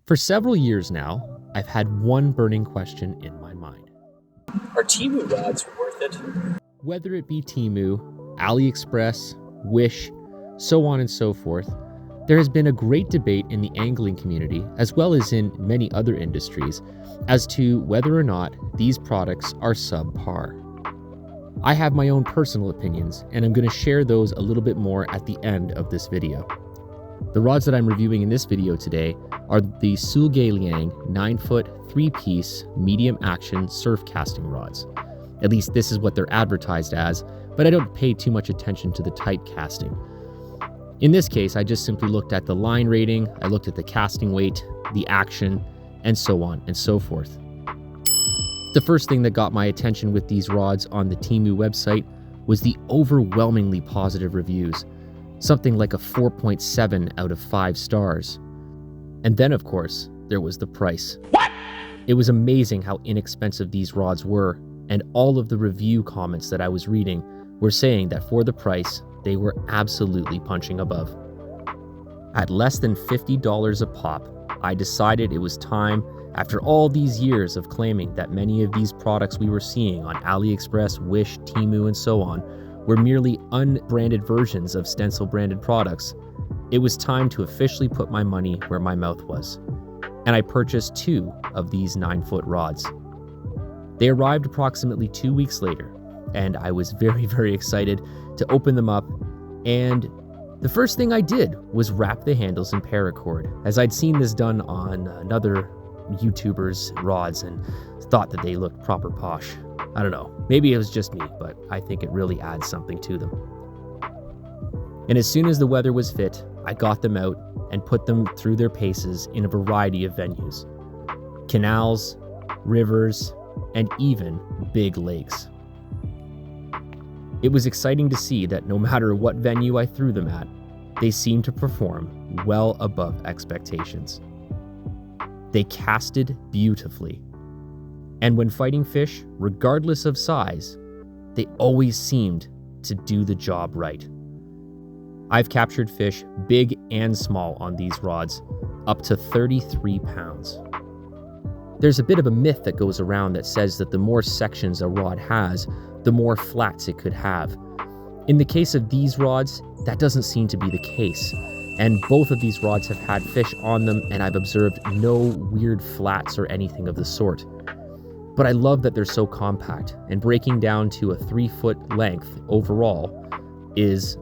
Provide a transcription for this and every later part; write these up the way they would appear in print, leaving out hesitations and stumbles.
For several years now, I've had one burning question in my mind. Are TEMU rods worth it? Whether it be TEMU, AliExpress, Wish, so on and so forth, there has been a great debate in the angling community, as well as in many other industries, as to whether or not these products are subpar. I have my own personal opinions, and I'm going to share those a little bit more at the end of this video. The rods that I'm reviewing in this video today are the Liang 9-foot 3-piece medium action surf casting rods. At least this is what they're advertised as, but I don't pay too much attention to the tight casting. In this case, I just simply looked at the line rating, I looked at the casting weight, the action, and so on and so forth. The first thing that got my attention with these rods on the TEMU website was the overwhelmingly positive reviews, something like a 4.7 out of 5 stars. And then, of course, there was the price. What? It was amazing how inexpensive these rods were, and all of the review comments that I was reading were saying that for the price, they were absolutely punching above. At less than $50 a pop, I decided it was time, after all these years of claiming that many of these products we were seeing on AliExpress, Wish, TEMU, and so on were merely unbranded versions of stencil branded products. It was time to officially put my money where my mouth was. And I purchased 2 of these 9-foot rods. They arrived approximately 2 weeks later, and I was very excited to open them up, and the first thing I did was wrap the handles in paracord, as I'd seen this done on another YouTuber's rods and thought that they looked proper posh. I don't know, maybe it was just me, but I think it really adds something to them. And as soon as the weather was fit, I got them out and put them through their paces in a variety of venues. Canals, rivers, and even big lakes. It was exciting to see that no matter what venue I threw them at, they seemed to perform well above expectations. They casted beautifully. And when fighting fish, regardless of size, they always seemed to do the job right. I've captured fish big and small on these rods, up to 33 pounds. There's a bit of a myth that goes around that says that the more sections a rod has, the more flats it could have. In the case of these rods, that doesn't seem to be the case. And both of these rods have had fish on them, and I've observed no weird flats or anything of the sort. But I love that they're so compact, and breaking down to a 3-foot length overall is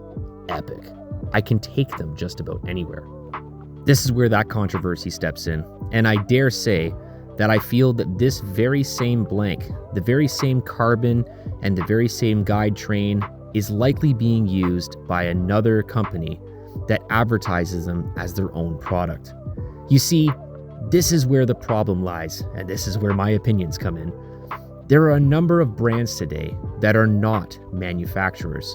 epic. I can take them just about anywhere. This is where that controversy steps in, and I dare say that I feel that this very same blank, the very same carbon, and the very same guide train is likely being used by another company that advertises them as their own product. You see, this is where the problem lies, and this is where my opinions come in. There are a number of brands today that are not manufacturers.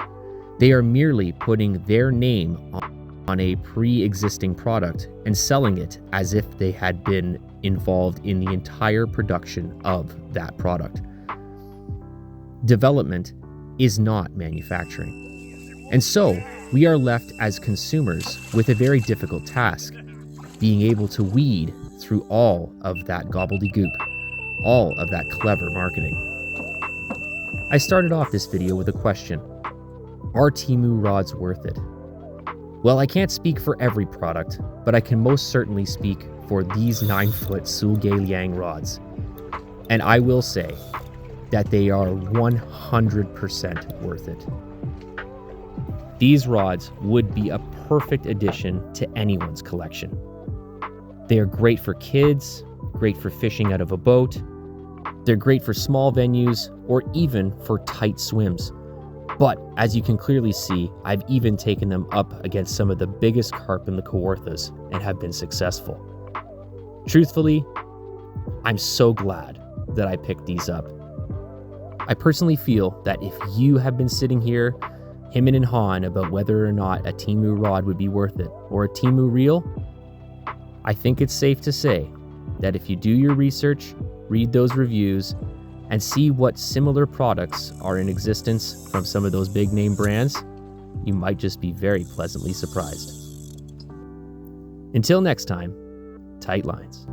They are merely putting their name on a pre-existing product and selling it as if they had been involved in the entire production of that product. Development is not manufacturing. And so, we are left as consumers with a very difficult task, being able to weed through all of that gobbledygook, all of that clever marketing. I started off this video with a question. Are TEMU rods worth it? Well, I can't speak for every product, but I can most certainly speak for these 9-foot Liang rods. And I will say that they are 100% worth it. These rods would be a perfect addition to anyone's collection. They are great for kids, great for fishing out of a boat. They're great for small venues or even for tight swims. But as you can clearly see, I've even taken them up against some of the biggest carp in the Kawarthas and have been successful. Truthfully, I'm so glad that I picked these up. I personally feel that if you have been sitting here hemming and hawing about whether or not a TEMU rod would be worth it or a TEMU reel, I think it's safe to say that if you do your research, read those reviews, and see what similar products are in existence from some of those big name brands, you might just be very pleasantly surprised. Until next time, tight lines.